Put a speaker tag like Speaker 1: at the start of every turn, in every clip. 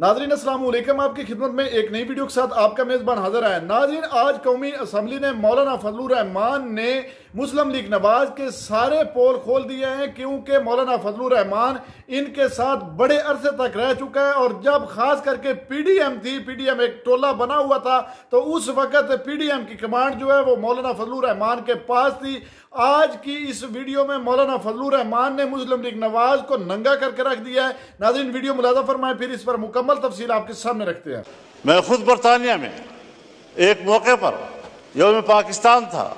Speaker 1: नाज़रीन अस्सलाम वालेकुम, आपकी खिदमत में एक नई वीडियो के साथ आपका मेज़बान हाजिर है। नाज़रीन, आज कौमी असम्बली ने मौलाना फजलुर रहमान ने मुस्लिम लीग नवाज के सारे पोल खोल दिए हैं, क्योंकि मौलाना फजलुर रहमान इनके साथ बड़े अरसे तक रह चुका है। और जब खास करके पीडीएम थी, पीडीएम एक टोला बना हुआ था, तो उस वक्त पीडीएम की कमांड जो है वो मौलाना फजलुर रहमान के पास थी। आज की इस वीडियो में मौलाना फजलुर रहमान ने मुस्लिम लीग नवाज को नंगा करके रख दिया है। नाज़रीन, वीडियो मुलाज़ा फरमाएं, फिर इस पर मुकम्मल तफसील आपके सामने रखते हैं।
Speaker 2: मैं खुद बरतानिया में एक मौके पर यौम पाकिस्तान था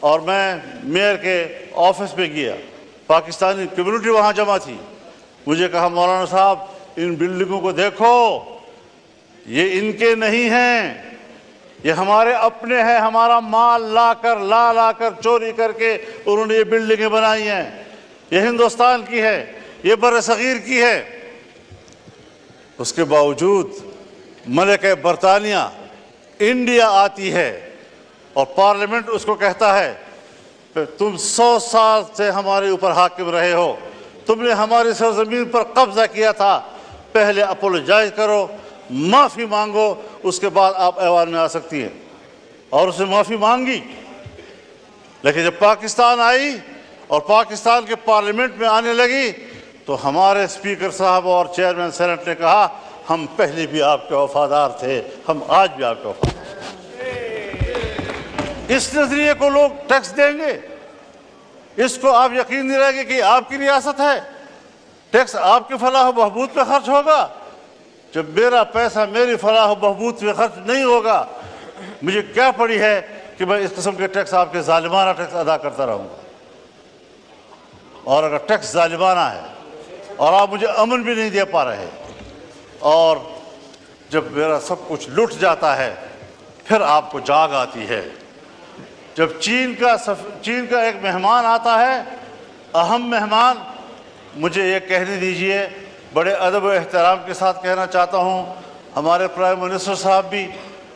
Speaker 2: और मैं मेयर के ऑफिस में गया। पाकिस्तानी कम्युनिटी वहाँ जमा थी। मुझे कहा, मौलाना साहब, इन बिल्डिंगों को देखो, ये इनके नहीं हैं, ये हमारे अपने हैं। हमारा माल लाकर चोरी करके उन्होंने ये बिल्डिंगें बनाई हैं। ये हिंदुस्तान की है, ये बरसगीर की है। उसके बावजूद मलिका बरतानिया इंडिया आती है और पार्लियामेंट उसको कहता है, तुम 100 साल से हमारे ऊपर हाकिम रहे हो, तुमने हमारी सरजमीन पर कब्जा किया था, पहले अपोलोजाइज करो, माफ़ी मांगो, उसके बाद आप ऐवान में आ सकती हैं। और उसने माफ़ी मांगी। लेकिन जब पाकिस्तान आई और पाकिस्तान के पार्लियामेंट में आने लगी, तो हमारे स्पीकर साहब और चेयरमैन सेनेट ने कहा, हम पहले भी आपके वफादार थे, हम आज भी आपके वफादार हैं। इस नजरिए को लोग टैक्स देंगे, इसको आप यकीन नहीं रहेंगे कि आपकी रियासत है, टैक्स आपके फलाह बहबूद पे खर्च होगा। जब मेरा पैसा मेरी फलाह बहबूद पे खर्च नहीं होगा, मुझे क्या पड़ी है कि मैं इस किस्म के टैक्स, आपके जालिमाना टैक्स अदा करता रहूँगा। और अगर टैक्स जालिमाना है और आप मुझे अमन भी नहीं दे पा रहे, और जब मेरा सब कुछ लुट जाता है, फिर आपको जाग आती है। जब चीन का एक मेहमान आता है, अहम मेहमान, मुझे ये कहने दीजिए, बड़े अदब व एहतराम के साथ कहना चाहता हूँ, हमारे प्राइम मिनिस्टर साहब भी,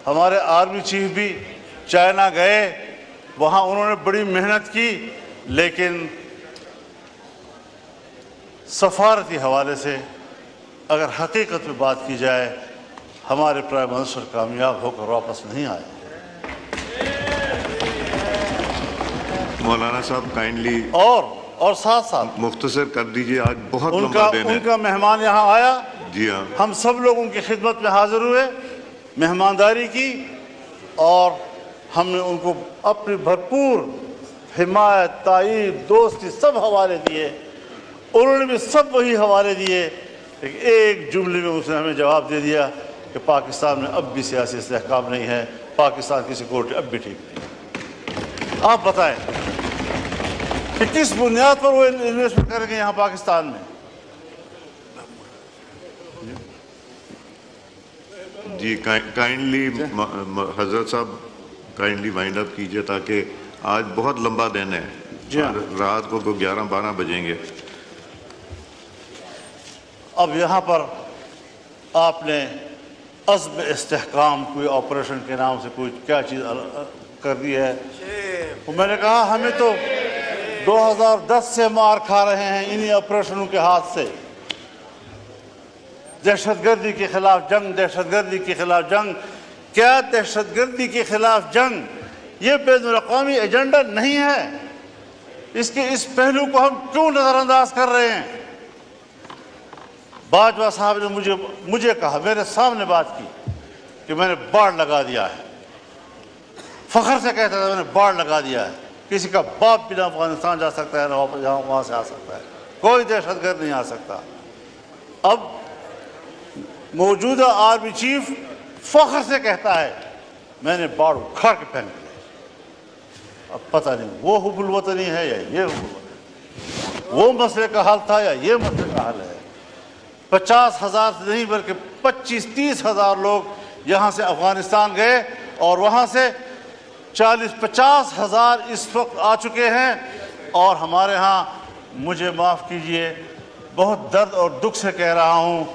Speaker 2: हमारे आर्मी चीफ भी चाइना गए, वहाँ उन्होंने बड़ी मेहनत की, लेकिन सफारती हवाले से अगर हकीकत में बात की जाए, हमारे प्राइम मिनिस्टर कामयाब होकर वापस नहीं आए।
Speaker 3: मौलाना साहब काइंडली
Speaker 2: और साथ साथ
Speaker 3: मुख्तसर कर दीजिए, आज बहुत लंबा दिन है।
Speaker 2: उनका मेहमान यहाँ आया,
Speaker 3: जी हाँ,
Speaker 2: हम सब लोग उनकी खिदमत में हाजिर हुए, मेहमानदारी की, और हमने उनको अपनी भरपूर हिमायत, ताईद, दोस्ती सब हवाले दिए। उन्होंने भी सब वही हवाले दिए। एक जुमले में उसने हमें जवाब दे दिया कि पाकिस्तान में अब भी सियासी इस्तेहकाम नहीं है, पाकिस्तान की सिक्योरिटी अब भी ठीक नहीं। आप बताएं कि किस बुनियाद पर वो इन्वेस्टमेंट करेंगे यहाँ पाकिस्तान में?
Speaker 3: जी काइंडली हजरत साहब काइंडली वाइंड अप कीजिए, ताकि आज बहुत लंबा दिन है। रात को 11-12 बजेंगे।
Speaker 2: अब यहाँ पर आपने अज़्म इस्तेहकाम कोई ऑपरेशन के नाम से कोई क्या चीज़ कर दी है। तो मैंने कहा, हमें तो 2010 से मार खा रहे हैं इन्हीं ऑपरेशनों के हाथ से। दहशतगर्दी के खिलाफ जंग, दहशतगर्दी के खिलाफ जंग। क्या दहशतगर्दी के खिलाफ जंग ये बैनुल-अक़वामी एजेंडा नहीं है? इसके इस पहलू को हम क्यों नज़रअंदाज कर रहे हैं? बाजवा साहब ने मुझे कहा, मेरे सामने बात की कि मैंने बाड़ लगा दिया है। फख्र से कहता था, मैंने बाड़ लगा दिया है। किसी का बाप बिना अफगानिस्तान जा सकता है, ना वहाँ से आ सकता है, कोई दहशतगर्द नहीं आ सकता। अब मौजूदा आर्मी चीफ फख्र से कहता है, मैंने बाड़ उखाड़ के फेंक दिया। अब पता नहीं वो हुब्बुल वतनी है या ये हुब्बुल वतनी, वो मसले का हल था या ये मसले का हल है। 50,000 से नहीं बल्कि 25-30 हज़ार लोग यहाँ से अफगानिस्तान गए, और वहाँ से 40-50 हज़ार इस वक्त आ चुके हैं। और हमारे यहाँ, मुझे माफ़ कीजिए, बहुत दर्द और दुख से कह रहा हूँ,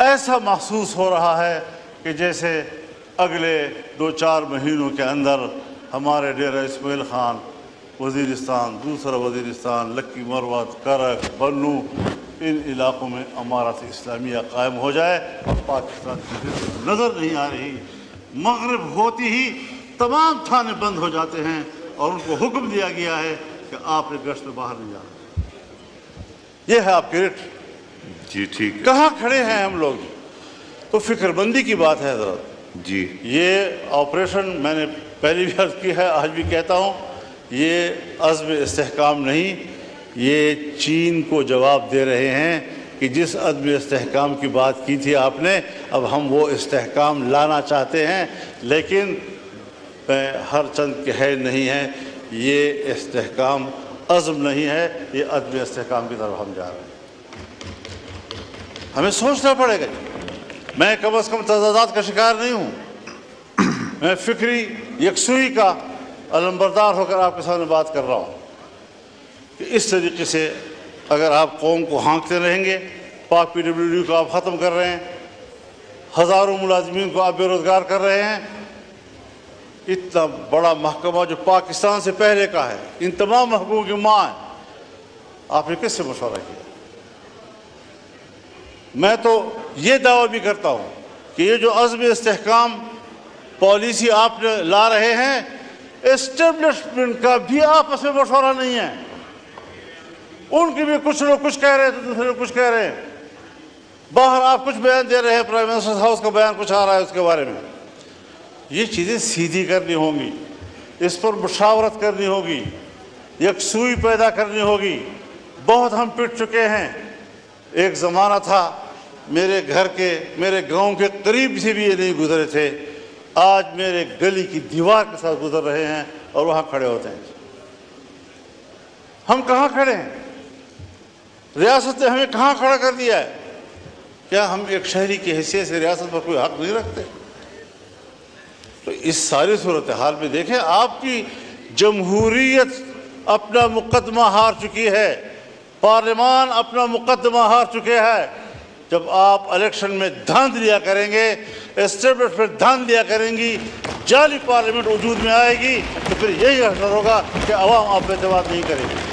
Speaker 2: ऐसा महसूस हो रहा है कि जैसे अगले 2-4 महीनों के अंदर हमारे डेरा इस्माइल खान, वज़ीरिस्तान, दूसरा वज़ीरिस्तान, लक्की मरवत, करक, बन्नू, इन इलाकों में अमारत इस्लामिया कायम हो जाए और पाकिस्तान की नज़र नहीं आ रही। मगरिब होती ही तमाम थाने बंद हो जाते हैं और उनको हुक्म दिया गया है कि आपने गश्त में बाहर नहीं जाना। ये है आपकी रिट।
Speaker 3: जी ठीक है।
Speaker 2: कहाँ खड़े हैं हम लोग? तो फिक्रमंदी की बात है हज़रत
Speaker 3: जी।
Speaker 2: ये ऑपरेशन मैंने पहले भी अर्ज़ की है, आज भी कहता हूँ, ये अज़्म इस्तेहकाम नहीं, ये चीन को जवाब दे रहे हैं कि जिस अज़्म इस्तेहकाम की बात की थी आपने, अब हम वो इस्तेहकाम लाना चाहते हैं, लेकिन हर चंद कह नहीं है, ये इस्तेहकाम अज़्म नहीं है, ये अज़्म इस्तेहकाम की तरफ हम जा रहे हैं। हमें सोचना पड़ेगा। मैं कम अज़ कम तज़ादात का शिकार नहीं हूँ, मैं फ़िक्री यकसुई का अलमबरदार होकर आपके सामने बात कर रहा हूँ कि इस तरीके से अगर आप कौम को हाँकते रहेंगे, पाक PWD को आप ख़त्म कर रहे हैं, हज़ारों मुलाज़मीन को आप बेरोज़गार कर रहे हैं, इतना बड़ा महकमा जो पाकिस्तान से पहले का है, इन तमाम महकमों की माँ है, आपने किससे मशवरा किया? मैं तो ये दावा भी करता हूँ कि ये जो अज़्म इस्तेहकाम पॉलिसी आप ला रहे हैं, एस्टेब्लिशमेंट का भी आपस में मशवरा नहीं है। उनके भी कुछ लोग कुछ कह रहे हैं तो दूसरे लोग कुछ कह रहे हैं। बाहर आप कुछ बयान दे रहे हैं, प्राइम मिनिस्टर हाउस का बयान कुछ आ रहा है उसके बारे में। ये चीज़ें सीधी करनी होंगी, इस पर मुशावरत करनी होगी, यकसुई पैदा करनी होगी। बहुत हम पिट चुके हैं। एक ज़माना था मेरे घर के, मेरे गांव के करीब से भी ये नहीं गुजरे थे, आज मेरे गली की दीवार के साथ गुजर रहे हैं और वहाँ खड़े होते हैं। हम कहाँ खड़े हैं? रियासत ने हमें कहाँ खड़ा कर दिया है? क्या हम एक शहरी की हैसियत से रियासत पर कोई हक नहीं रखते? तो इस सारी सूरत हाल में देखें, आपकी जमहूरियत अपना मुकदमा हार चुकी है, पार्लिमान अपना मुकदमा हार चुके हैं। जब आप इलेक्शन में धांध लिया करेंगे, एस्टेब्लिशमेंट धांध लिया करेंगी, जाली पार्लियामेंट वजूद में आएगी, तो फिर यही असर होगा कि अवाम आप पे एतमाद नहीं करेगी।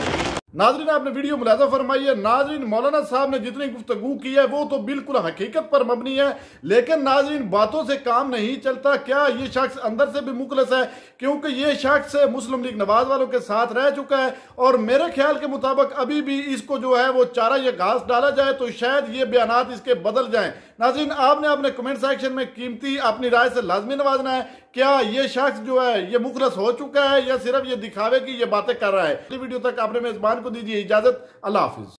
Speaker 1: नाज़रीन, आपने वीडियो मुलाज़ा फरमाई है। नाज़रीन, मौलाना साहब ने जितनी गुफ्तगू की है वो तो बिल्कुल हकीकत पर मबनी है, लेकिन नाज़रीन बातों से काम नहीं चलता। क्या ये शख्स अंदर से भी मुखलस है? क्योंकि ये शख्स मुस्लिम लीग नवाज वालों के साथ रह चुका है और मेरे ख्याल के मुताबिक अभी भी इसको जो है वो चारा या घास डाला जाए तो शायद ये बयानात इसके बदल जाएं। नाज़रीन, आपने अपने कमेंट सेक्शन में कीमती अपनी राय से लाजमी नवाजना है। क्या ये शख्स जो है ये मुखलस हो चुका है या सिर्फ ये दिखावे की ये बातें कर रहा है? अगली वीडियो तक अपने मेजबान को दीजिए इजाजत। अल्लाह हाफिज।